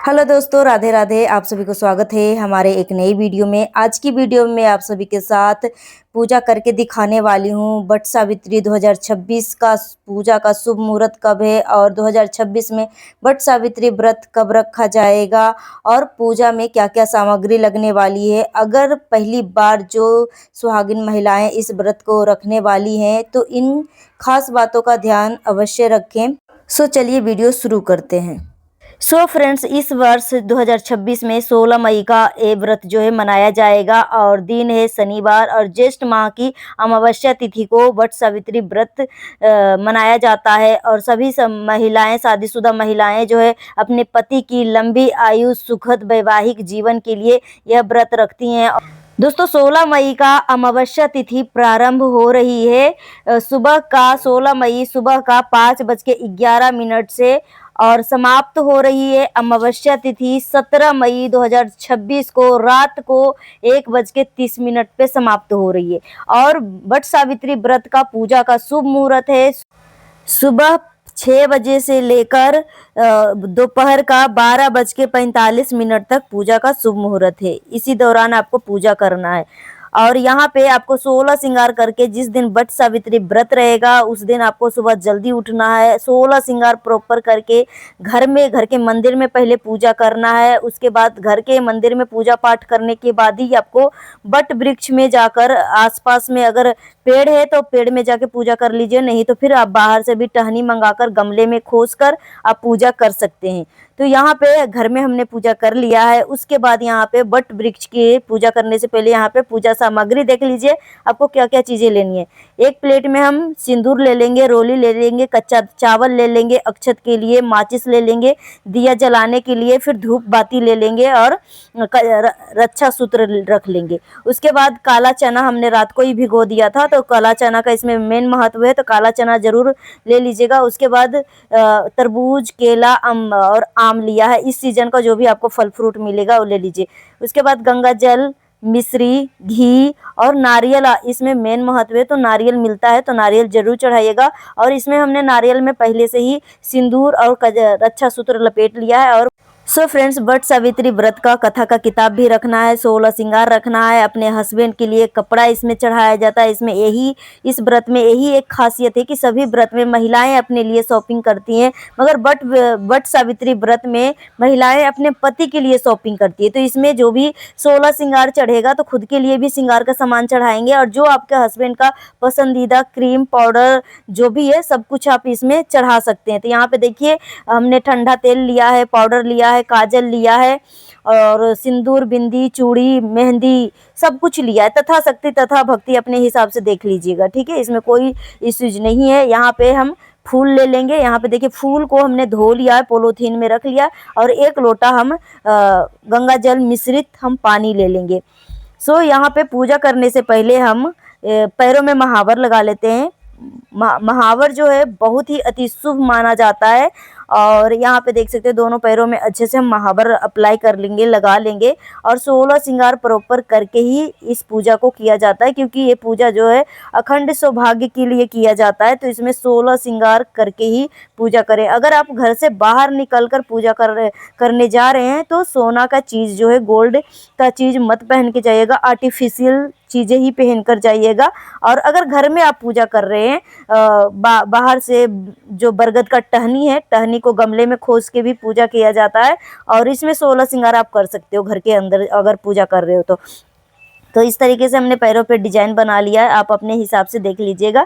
Hello दोस्तों, राधे राधे। आप सभी को स्वागत है हमारे एक नई वीडियो में। आज की वीडियो में आप सभी के साथ पूजा करके दिखाने वाली हूँ वट सावित्री 2026 का पूजा का शुभ मुहूर्त कब है और 2026 में वट सावित्री व्रत कब रखा जाएगा और पूजा में क्या क्या सामग्री लगने वाली है। अगर पहली बार जो सुहागिन महिलाएं इस व्रत को रखने वाली हैं तो इन खास बातों का ध्यान अवश्य रखें। चलिए वीडियो शुरू करते हैं। फ्रेंड्स, इस वर्ष 2026 में 16 मई का ये व्रत जो है मनाया जाएगा और दिन है शनिवार और ज्येष्ठ माह की अमावस्या तिथि को वट सावित्री व्रत मनाया जाता है। और सभी महिलाएं, शादीशुदा महिलाएं जो है अपने पति की लंबी आयु, सुखद वैवाहिक जीवन के लिए यह व्रत रखती हैं। दोस्तों, 16 मई का अमावस्या तिथि प्रारंभ हो रही है सुबह का 16 मई सुबह का 5:11 से और समाप्त हो रही है अमावस्या तिथि 17 मई 2026 को रात को 1:30 पे समाप्त हो रही है। और वट सावित्री व्रत का पूजा का शुभ मुहूर्त है सुबह 6 बजे से लेकर दोपहर का 12:45 तक पूजा का शुभ मुहूर्त है। इसी दौरान आपको पूजा करना है। और यहाँ पे आपको 16 श्रृंगार करके, जिस दिन वट सावित्री व्रत रहेगा उस दिन आपको सुबह जल्दी उठना है। 16 श्रृंगार प्रॉपर करके घर के मंदिर में पहले पूजा करना है। उसके बाद घर के मंदिर में पूजा पाठ करने के बाद ही आपको वट वृक्ष में जाकर, आसपास में अगर पेड़ है तो पेड़ में जाके पूजा कर लीजिए, नहीं तो फिर आप बाहर से भी टहनी मंगाकर गमले में खोस कर आप पूजा कर सकते हैं। तो यहाँ पे घर में हमने पूजा कर लिया है। उसके बाद यहाँ पे वट वृक्ष की पूजा करने से पहले यहाँ पे पूजा सामग्री देख लीजिए आपको क्या क्या चीजें लेनी है। एक प्लेट में हम सिंदूर ले लेंगे, रोली ले लेंगे, कच्चा चावल ले लेंगे, अक्षत के लिए माचिस ले लेंगे, दिया जलाने के लिए फिर धूप बाती ले लेंगे और रक्षा सूत्र रख लेंगे। उसके बाद काला चना हमने रात को ही भिगो दिया था, तो काला चना का इसमें मेन महत्व है, तो काला चना जरूर ले लीजिएगा। उसके बाद तरबूज, केला और आम लिया है। इस सीजन का जो भी आपको फल फ्रूट मिलेगा वो ले लीजिए। उसके बाद गंगा जल, मिश्री, घी और नारियल, इसमें मेन महत्व है, तो नारियल मिलता है तो नारियल जरूर चढ़ाइएगा। और इसमें हमने नारियल में पहले से ही सिंदूर और रक्षा सूत्र लपेट लिया है। और फ्रेंड्स, वट सावित्री व्रत का कथा का किताब भी रखना है, 16 श्रृंगार रखना है, अपने हस्बैंड के लिए कपड़ा इसमें चढ़ाया जाता है। इसमें इस व्रत में यही एक खासियत है कि सभी व्रत में महिलाएं अपने लिए शॉपिंग करती हैं, मगर वट सावित्री व्रत में महिलाएं अपने पति के लिए शॉपिंग करती है। तो इसमें जो भी 16 श्रृंगार चढ़ेगा तो खुद के लिए भी श्रृंगार का सामान चढ़ाएंगे, और जो आपके हस्बैंड का पसंदीदा क्रीम, पाउडर जो भी है सब कुछ आप इसमें चढ़ा सकते हैं। तो यहाँ पे देखिए हमने ठंडा तेल लिया है, पाउडर लिया है, काजल लिया है और सिंदूर, बिंदी, चूड़ी, मेहंदी सब कुछ लिया है। तथा शक्ति तथा भक्ति अपने हिसाब से देख लीजिएगा, ठीक है, इसमें कोई इश्यूज नहीं है। यहाँ पे हम फूल ले लेंगे। यहाँ पे देखिए फूल को हमने धो लिया है, पॉलीथीन में रख लिया, और 1 लोटा हम गंगा जल मिश्रित हम पानी ले लेंगे। यहाँ पे पूजा करने से पहले हम पैरों में महावर लगा लेते हैं। महावर जो है बहुत ही अति शुभ माना जाता है, और यहाँ पे देख सकते हैं दोनों पैरों में अच्छे से हम महावर अप्लाई कर लेंगे, लगा लेंगे। और 16 श्रृंगार प्रॉपर करके ही इस पूजा को किया जाता है, क्योंकि ये पूजा जो है अखंड सौभाग्य के लिए किया जाता है। तो इसमें 16 श्रृंगार करके ही पूजा करें। अगर आप घर से बाहर निकल कर पूजा करने जा रहे हैं तो सोना का चीज़ जो है, गोल्ड का चीज़ मत पहन के जाइएगा, आर्टिफिशियल चीज़ें ही पहन कर जाइएगा। और अगर घर में आप पूजा कर रहे हैं, बाहर से जो बरगद का टहनी है, टहनी को गमले में खोस के भी पूजा किया जाता है, और इसमें 16 श्रृंगार आप कर सकते हो घर के अंदर अगर पूजा कर रहे हो तो इस तरीके से हमने पैरों पे डिजाइन बना लिया है, आप अपने हिसाब से देख लीजिएगा।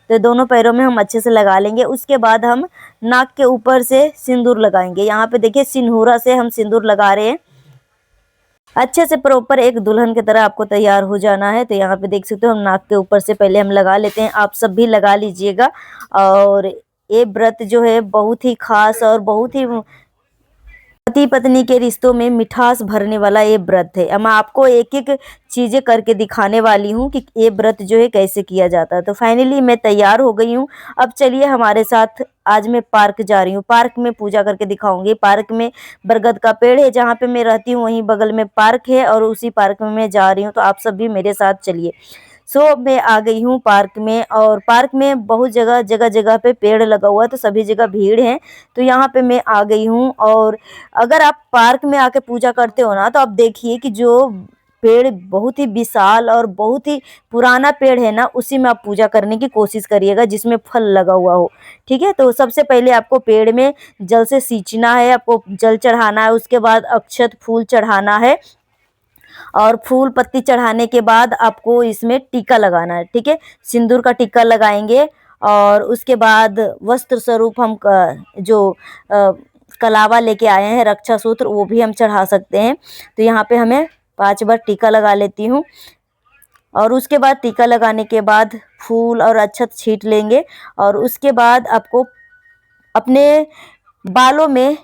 तो दोनों पैरों में हम अच्छे से लगा लेंगे। उसके बाद हम नाक के ऊपर से सिंदूर लगाएंगे। यहाँ पे देखिए सिंदूरा से हम सिंदूर लगा रहे हैं। अच्छे से प्रॉपर एक दुल्हन की तरह आपको तैयार हो जाना है। तो यहाँ पे देख सकते हो हम नाक के ऊपर से पहले हम लगा लेते हैं, आप सब भी लगा लीजिएगा। और ये व्रत जो है बहुत ही खास और बहुत ही पति पत्नी के रिश्तों में मिठास भरने वाला ये व्रत है। मैं आपको एक एक चीज़ें करके दिखाने वाली हूँ कि ये व्रत जो है कैसे किया जाता है। तो फाइनली मैं तैयार हो गई हूँ। अब चलिए हमारे साथ, आज मैं पार्क जा रही हूँ, पार्क में पूजा करके दिखाऊंगी। पार्क में बरगद का पेड़ है, जहाँ पे मैं रहती हूँ वहीं बगल में पार्क है, और उसी पार्क में मैं जा रही हूँ। तो आप सब भी मेरे साथ चलिए। सो मैं आ गई हूँ पार्क में, और पार्क में बहुत जगह जगह जगह पे पेड़ लगा हुआ है, तो सभी जगह भीड़ है। तो यहाँ पे मैं आ गई हूँ, और अगर आप पार्क में आके पूजा करते हो ना, तो आप देखिए कि जो पेड़ बहुत ही विशाल और बहुत ही पुराना पेड़ है ना, उसी में आप पूजा करने की कोशिश करिएगा जिसमें फल लगा हुआ हो। ठीक है, तो सबसे पहले आपको पेड़ में जल से सींचना है, आपको जल चढ़ाना है, उसके बाद अक्षत फूल चढ़ाना है, और फूल पत्ती चढ़ाने के बाद आपको इसमें टीका लगाना है। ठीक है, सिंदूर का टीका लगाएंगे, और उसके बाद वस्त्र स्वरूप हम जो कलावा लेके आए हैं, रक्षा सूत्र, वो भी हम चढ़ा सकते हैं। तो यहाँ पे हमें 5 बार टीका लगा लेती हूँ, और उसके बाद टीका लगाने के बाद फूल और अक्षत छींट लेंगे, और उसके बाद आपको अपने बालों में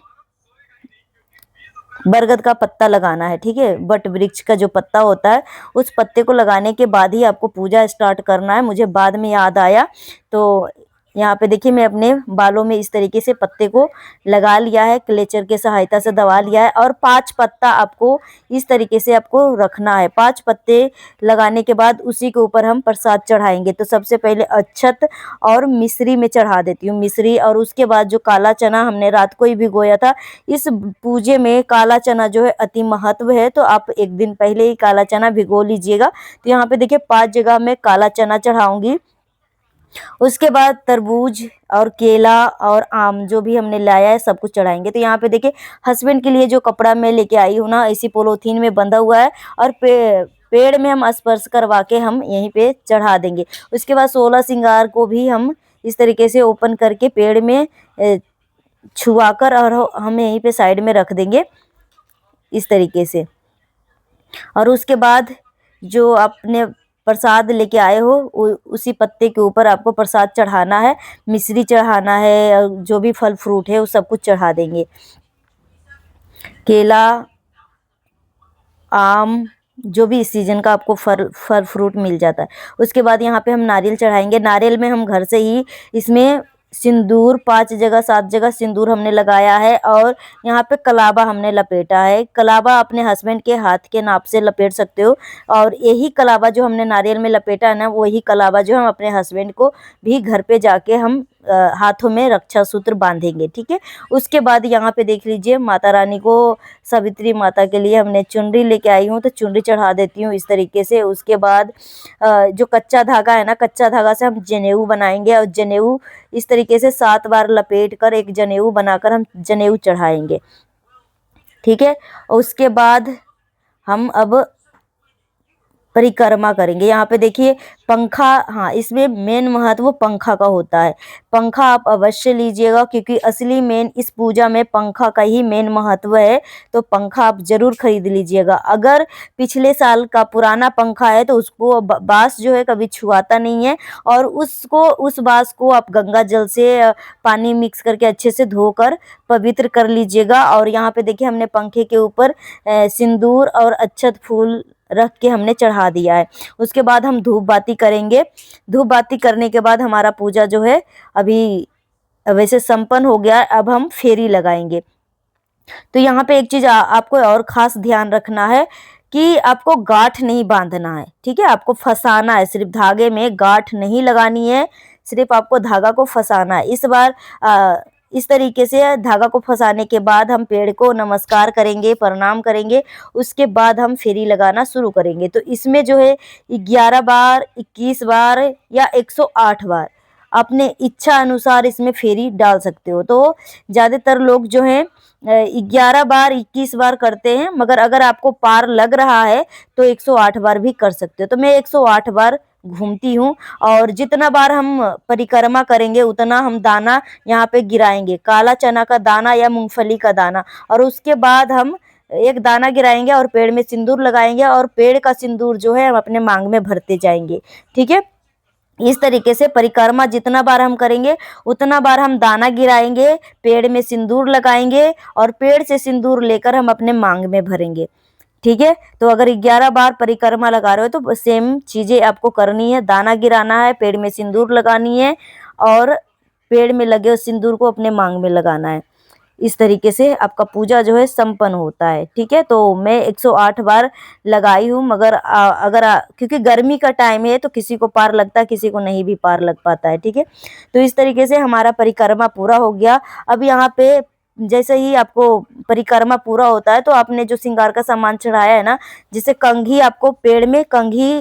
बरगद का पत्ता लगाना है। ठीक है, बट वृक्ष का जो पत्ता होता है, उस पत्ते को लगाने के बाद ही आपको पूजा स्टार्ट करना है। मुझे बाद में याद आया, तो यहाँ पे देखिए मैं अपने बालों में इस तरीके से पत्ते को लगा लिया है, क्लेचर के सहायता से दबा लिया है, और 5 पत्ता आपको इस तरीके से आपको रखना है। 5 पत्ते लगाने के बाद उसी के ऊपर हम प्रसाद चढ़ाएंगे। तो सबसे पहले अक्षत और मिश्री में चढ़ा देती हूँ, मिश्री, और उसके बाद जो काला चना हमने रात को ही भिगोया था, इस पूजे में काला चना जो है अति महत्व है, तो आप एक दिन पहले ही काला चना भिगो लीजिएगा। तो यहाँ पे देखिए 5 जगह मैं काला चना चढ़ाऊंगी। उसके बाद तरबूज और केला और आम जो भी हमने लाया है सब कुछ चढ़ाएंगे। तो यहाँ पे देखिए हस्बैंड के लिए जो कपड़ा मैं लेके आई हूँ ना, इसी पोलोथीन में बंधा हुआ है, और पेड़ में हम स्पर्श करवा के हम यहीं पे चढ़ा देंगे। उसके बाद 16 श्रृंगार को भी हम इस तरीके से ओपन करके पेड़ में छुआकर, और हम यहीं पे साइड में रख देंगे इस तरीके से। और उसके बाद जो आपने प्रसाद लेके आए हो, उसी पत्ते के ऊपर आपको प्रसाद चढ़ाना है, मिश्री चढ़ाना है, और जो भी फल फ्रूट है वो सब कुछ चढ़ा देंगे। केला, आम, जो भी इस सीजन का आपको फल फ्रूट मिल जाता है। उसके बाद यहाँ पे हम नारियल चढ़ाएंगे। नारियल में हम घर से ही इसमें सिंदूर 5 जगह 7 जगह सिंदूर हमने लगाया है, और यहाँ पे कलावा हमने लपेटा है। कलावा अपने हस्बैंड के हाथ के नाप से लपेट सकते हो, और यही कलावा जो हमने नारियल में लपेटा है ना, वही कलावा जो हम अपने हस्बैंड को भी घर पे जाके हम हाथों में रक्षा सूत्र बांधेंगे। ठीक है, उसके बाद यहाँ पे देख लीजिए माता रानी को, सावित्री माता के लिए हमने चुनरी लेके आई हूँ, तो चुनरी चढ़ा देती हूँ इस तरीके से। उसके बाद जो कच्चा धागा है ना, कच्चा धागा से हम जनेऊ बनाएंगे, और जनेऊ इस तरीके से 7 बार लपेट कर एक जनेऊ बनाकर हम जनेऊ चढ़ाएंगे। ठीक है, और उसके बाद हम अब परिक्रमा करेंगे। यहाँ पे देखिए पंखा, हाँ इसमें मेन महत्व पंखा का होता है। पंखा आप अवश्य लीजिएगा, क्योंकि असली मेन इस पूजा में पंखा का ही मेन महत्व है। तो पंखा आप जरूर खरीद लीजिएगा। अगर पिछले साल का पुराना पंखा है तो उसको बांस जो है कभी छुआता नहीं है, और उस बांस को आप गंगा जल से पानी मिक्स करके अच्छे से धोकर पवित्र कर लीजिएगा। और यहाँ पे देखिए हमने पंखे के ऊपर सिंदूर और अक्षत फूल रख के हमने चढ़ा दिया है। उसके बाद हम धूप बाती करेंगे। धूप बाती करने के बाद हमारा पूजा जो है अभी वैसे संपन्न हो गया है। अब हम फेरी लगाएंगे। तो यहाँ पे एक चीज आपको और खास ध्यान रखना है कि आपको गांठ नहीं बांधना है। ठीक है, आपको फंसाना है, सिर्फ धागे में गांठ नहीं लगानी है, सिर्फ आपको धागा को फंसाना है। इस बार इस तरीके से धागा को फंसाने के बाद हम पेड़ को नमस्कार करेंगे, प्रणाम करेंगे। उसके बाद हम फेरी लगाना शुरू करेंगे। तो इसमें जो है 11 बार, 21 बार या 108 बार अपने इच्छा अनुसार इसमें फेरी डाल सकते हो। तो ज़्यादातर लोग जो हैं 11 बार 21 बार करते हैं, मगर अगर आपको पार लग रहा है तो 108 बार भी कर सकते हो। तो मैं 108 बार घूमती हूँ, और जितना बार हम परिक्रमा करेंगे उतना हम दाना यहाँ पे गिराएंगे, काला चना का दाना या मूंगफली का दाना। और उसके बाद हम एक दाना गिराएंगे और पेड़ में सिंदूर लगाएंगे, और पेड़ का सिंदूर जो है हम अपने मांग में भरते जाएंगे। ठीक है, इस तरीके से परिक्रमा जितना बार हम करेंगे उतना बार हम दाना गिराएंगे, पेड़ में सिंदूर लगाएंगे, और पेड़ से सिंदूर लेकर हम अपने मांग में भरेंगे। ठीक है, तो अगर 11 बार परिक्रमा लगा रहे हो तो सेम चीजें आपको करनी है। दाना गिराना है, पेड़ में सिंदूर लगानी है, और पेड़ में लगे उस सिंदूर को अपने मांग में लगाना है। इस तरीके से आपका पूजा जो है संपन्न होता है। ठीक है, तो मैं 108 बार लगाई हूँ, मगर क्योंकि गर्मी का टाइम है तो किसी को पार लगता है, किसी को नहीं भी पार लग पाता है। ठीक है, तो इस तरीके से हमारा परिक्रमा पूरा हो गया। अब यहाँ पे जैसे ही आपको परिक्रमा पूरा होता है तो आपने जो श्रृंगार का सामान चढ़ाया है ना, जैसे कंघी, आपको पेड़ में कंघी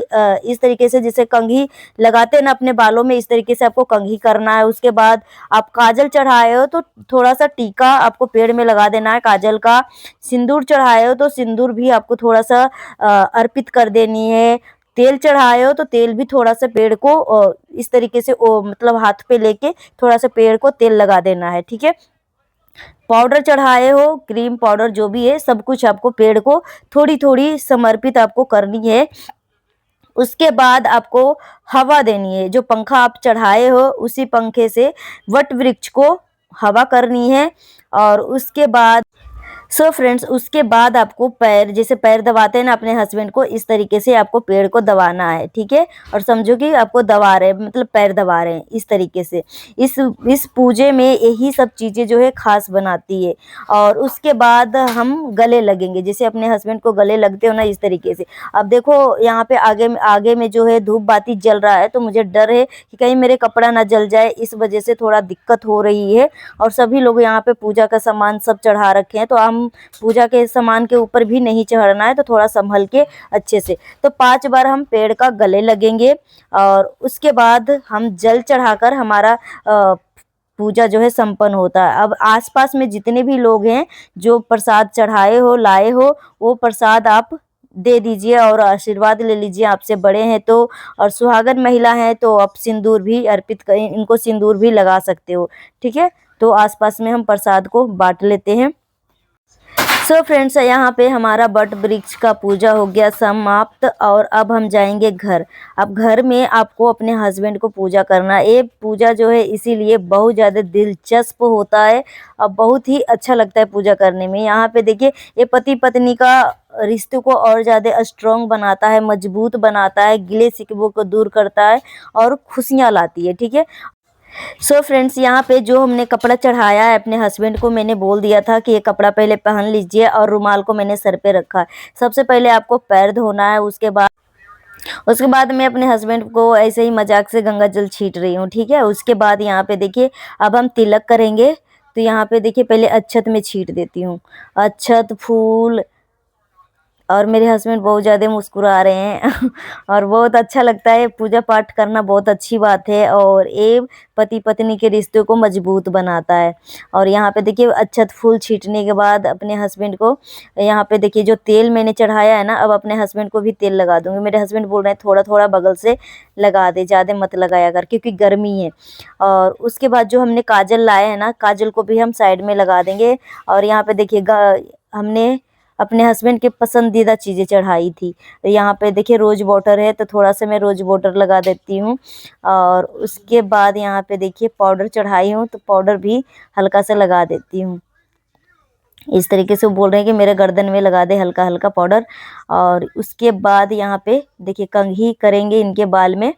इस तरीके से जैसे कंघी लगाते हैं ना अपने बालों में, इस तरीके से आपको कंघी करना है। उसके बाद आप काजल चढ़ाए हो तो थोड़ा सा टीका आपको पेड़ में लगा देना है काजल का। सिंदूर चढ़ाए हो तो सिंदूर भी आपको थोड़ा सा अर्पित कर देनी है। तेल चढ़ाए हो तो तेल भी थोड़ा सा पेड़ को इस तरीके से मतलब हाथ पे लेके थोड़ा सा पेड़ को तेल लगा देना है। ठीक है, पाउडर चढ़ाए हो, क्रीम पाउडर जो भी है, सब कुछ आपको पेड़ को थोड़ी थोड़ी समर्पित आपको करनी है। उसके बाद आपको हवा देनी है। जो पंखा आप चढ़ाए हो उसी पंखे से वट वृक्ष को हवा करनी है। और उसके बाद फ्रेंड्स, उसके बाद आपको पैर, जैसे पैर दबाते हैं ना अपने हस्बैंड को, इस तरीके से आपको पेड़ को दबाना है। ठीक है, और समझो कि आपको दबा रहे हैं, मतलब पैर दबा रहे हैं इस तरीके से। इस पूजे में यही सब चीज़ें जो है खास बनाती है। और उसके बाद हम गले लगेंगे, जैसे अपने हस्बैंड को गले लगते हो ना, इस तरीके से। अब देखो यहाँ पे आगे में जो है धूप बाती जल रहा है, तो मुझे डर है कि कहीं मेरे कपड़ा ना जल जाए, इस वजह से थोड़ा दिक्कत हो रही है। और सभी लोग यहाँ पे पूजा का सामान सब चढ़ा रखे हैं, तो हम पूजा के सामान के ऊपर भी नहीं चढ़ना है, तो थोड़ा संभल के अच्छे से। तो 5 बार हम पेड़ का गले लगेंगे और उसके बाद हम जल चढ़ाकर हमारा पूजा जो है संपन्न होता है। अब आसपास में जितने भी लोग हैं जो प्रसाद चढ़ाए हो, लाए हो, वो प्रसाद आप दे दीजिए और आशीर्वाद ले लीजिए। आपसे बड़े हैं तो, और सुहागन महिला हैं तो आप सिंदूर भी अर्पित करें, इनको सिंदूर भी लगा सकते हो। ठीक है, तो आसपास में हम प्रसाद को बांट लेते हैं। फ्रेंड्स, यहाँ पे हमारा बट वृक्ष का पूजा हो गया समाप्त। और अब हम जाएंगे घर। अब घर में आपको अपने हस्बैंड को पूजा करना है। ये पूजा जो है इसीलिए बहुत ज़्यादा दिलचस्प होता है और बहुत ही अच्छा लगता है पूजा करने में। यहाँ पे देखिए, ये पति पत्नी का रिश्ते को और ज़्यादा स्ट्रॉन्ग बनाता है, मजबूत बनाता है, गिले शिकवों को दूर करता है और खुशियाँ लाती है। ठीक है, फ्रेंड्स, यहाँ पे जो हमने कपड़ा चढ़ाया है अपने हस्बैंड को, मैंने बोल दिया था कि ये कपड़ा पहले पहन लीजिए, और रुमाल को मैंने सर पे रखा है। सबसे पहले आपको पैर धोना है। उसके बाद मैं अपने हस्बैंड को ऐसे ही मजाक से गंगा जल छीट रही हूँ। ठीक है, उसके बाद यहाँ पे देखिए, अब हम तिलक करेंगे। तो यहाँ पे देखिए, पहले अक्षत में छीट देती हूँ, अक्षत, फूल। और मेरे हस्बैंड बहुत ज़्यादा मुस्कुरा रहे हैं और बहुत अच्छा लगता है। पूजा पाठ करना बहुत अच्छी बात है और ये पति पत्नी के रिश्ते को मजबूत बनाता है। और यहाँ पे देखिए, अक्षत फूल छींटने के बाद अपने हस्बैंड को, यहाँ पे देखिए जो तेल मैंने चढ़ाया है ना, अब अपने हस्बैंड को भी तेल लगा दूँगी। मेरे हस्बैंड बोल रहे हैं थोड़ा थोड़ा बगल से लगा दे, ज़्यादा मत लगाया कर, क्योंकि गर्मी है। और उसके बाद जो हमने काजल लाए हैं ना, काजल को भी हम साइड में लगा देंगे। और यहाँ पे देखिए, हमने अपने हस्बैंड के पसंदीदा चीज़ें चढ़ाई थी। यहाँ पे देखिए रोज़ वाटर है, तो थोड़ा सा मैं रोज़ वाटर लगा देती हूँ। और उसके बाद यहाँ पे देखिए पाउडर चढ़ाई हूँ, तो पाउडर भी हल्का सा लगा देती हूँ। इस तरीके से वो बोल रहे हैं कि मेरे गर्दन में लगा दे हल्का हल्का पाउडर। और उसके बाद यहाँ पे देखिए कंघी करेंगे इनके बाल में।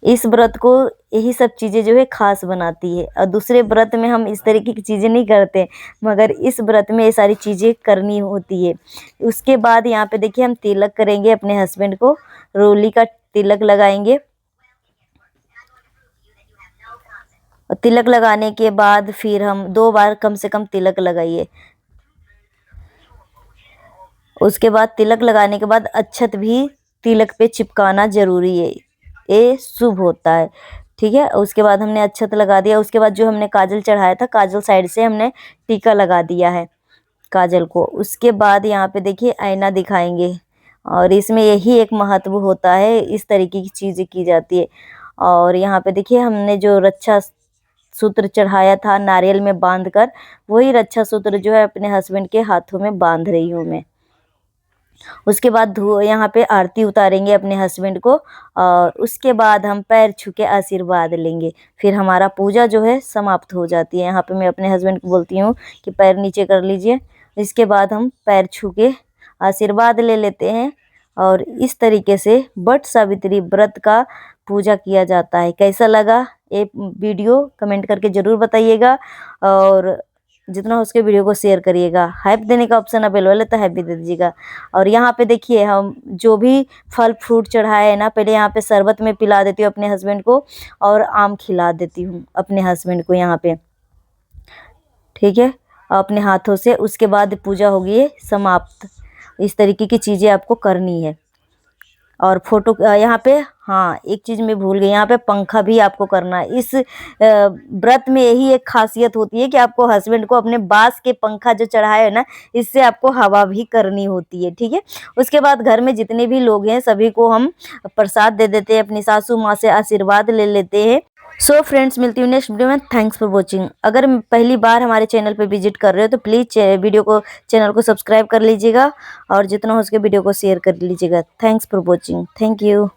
इस व्रत को यही सब चीज़ें जो है खास बनाती है। और दूसरे व्रत में हम इस तरीके की चीज़ें नहीं करते, मगर इस व्रत में ये सारी चीज़ें करनी होती है। उसके बाद यहाँ पे देखिए, हम तिलक करेंगे अपने हस्बैंड को, रोली का तिलक लगाएंगे। और तिलक लगाने के बाद फिर हम 2 बार कम से कम तिलक लगाइए। उसके बाद तिलक लगाने के बाद अक्षत भी तिलक पे चिपकाना ज़रूरी है, ये शुभ होता है। ठीक है, उसके बाद हमने अक्षत लगा दिया। उसके बाद जो हमने काजल चढ़ाया था, काजल साइड से हमने टीका लगा दिया है काजल को। उसके बाद यहाँ पे देखिए आईना दिखाएंगे, और इसमें यही एक महत्व होता है, इस तरीके की चीज़ें की जाती है। और यहाँ पे देखिए, हमने जो रक्षा सूत्र चढ़ाया था नारियल में बांध कर, वही रक्षा सूत्र जो है अपने हस्बैंड के हाथों में बांध रही हूँ मैं। उसके बाद यहाँ पे आरती उतारेंगे अपने हस्बैंड को, और उसके बाद हम पैर छू के आशीर्वाद लेंगे। फिर हमारा पूजा जो है समाप्त हो जाती है। यहाँ पे मैं अपने हस्बैंड को बोलती हूँ कि पैर नीचे कर लीजिए। इसके बाद हम पैर छू के आशीर्वाद ले लेते हैं। और इस तरीके से वट सावित्री व्रत का पूजा किया जाता है। कैसा लगा ये वीडियो कमेंट करके ज़रूर बताइएगा, और जितना हो सके वीडियो को शेयर करिएगा। हाइप देने का ऑप्शन अवेलेबल है तो हाइप भी दे दीजिएगा। और यहाँ पे देखिए, हम जो भी फल फ्रूट चढ़ाए है ना, पहले यहाँ पे शरबत में पिला देती हूँ अपने हस्बैंड को, और आम खिला देती हूँ अपने हस्बैंड को यहाँ पे, ठीक है, अपने हाथों से। उसके बाद पूजा होगी ये समाप्त। इस तरीके की चीज़ें आपको करनी है। और फोटो यहाँ पे, हाँ एक चीज़ मैं भूल गई, यहाँ पे पंखा भी आपको करना है। इस व्रत में यही एक खासियत होती है कि आपको हस्बैंड को अपने बांस के पंखा जो चढ़ाए है ना, इससे आपको हवा भी करनी होती है, ठीक है। उसके बाद घर में जितने भी लोग हैं सभी को हम प्रसाद दे देते हैं, अपनी सासू माँ से आशीर्वाद ले लेते हैं। सो फ्रेंड्स, मिलती हूँ नेक्स्ट वीडियो में। Thanks for watching. अगर पहली बार हमारे चैनल पे विजिट कर रहे हो तो प्लीज़ चैनल को सब्सक्राइब कर लीजिएगा, और जितना हो सके वीडियो को शेयर कर लीजिएगा। Thanks for watching. Thank you.